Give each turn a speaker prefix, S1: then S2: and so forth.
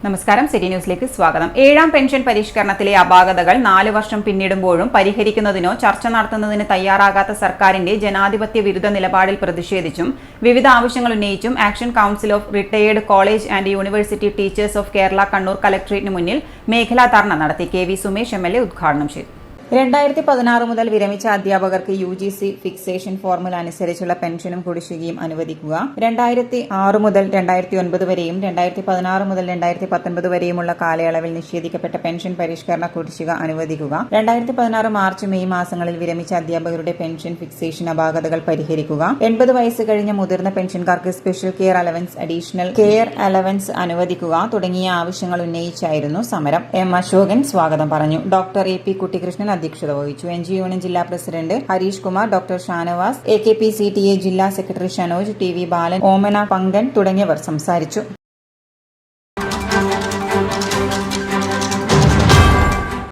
S1: നമസ്കാരം, സിറ്റി ന്യൂസിലേക്ക് സ്വാഗതം. 7ാം പെൻഷൻ പരിഷ്കരണത്തിലെ അപാകതകൾ 4 വർഷം പിന്നിടുമ്പോഴും പരിഹരിക്കുന്നതിനോ ചർച്ച നടത്തുന്നതിന് തയ്യാറാകാത്ത സർക്കാരിന്റെ ജനാധിപത്യ വിരുദ്ധ നിലപാടിൽ പ്രതിഷേധിച്ചും വിവിധ ആവശ്യങ്ങൾ ഉന്നയിച്ചും action council of retired college and university teachers of Kerala Kannur കലക്ടറേറ്റിന് മുന്നിൽ മേഖലാ ധർണ നടത്തി. കെ.വി. സുമേഷ് MLA ഉദ്ഘാടനം ചെയ്തു. 2016 മുതൽ വിരമിച്ച അധ്യാപകർക്ക് UGC ഫിക്സേഷൻ ഫോർമുല അനുസരിച്ചുള്ള പെൻഷനും കുടിശ്ശികയും അനുവദിക്കുക. 2006 മുതൽ 2009 വരെയും 2016 മുതൽ 2019 വരെയുമുള്ള കാലയളവിൽ നിഷേധിക്കപ്പെട്ട പെൻഷൻ പരിഷ്കരണ കുടിശ്ശിക അനുവദിക്കുക. 2016 മാർച്ച് മെയ് മാസങ്ങളിൽ വിരമിച്ച അധ്യാപകരുടെ പെൻഷൻ ഫിക്സേഷൻ അപാകതകൾ പരിഹരിക്കുക. 80 വയസ്സ് കഴിഞ്ഞ മുതിർന്ന പെൻഷൻകാർക്ക് special care allowance, additional care allowance അനുവദിക്കുക തുടങ്ങിയ ആവശ്യങ്ങൾ ഉന്നയിച്ചായിരുന്നു സമരം. M. അശോകൻ സ്വാഗതം പറഞ്ഞു. Doctor A.P. കുട്ടികൃഷ്ണൻ അധ്യക്ഷത വഹിച്ചു. NG യൂണിയൻ ജില്ലാ president Harish Kumar, doctor Shanavas, AKPCTA ജില്ലാ സെക്രട്ടറി ഷനോജ്, TV ബാലൻ, ഓമന പങ്കൻ തുടങ്ങിയവർ സംസാരിച്ചു.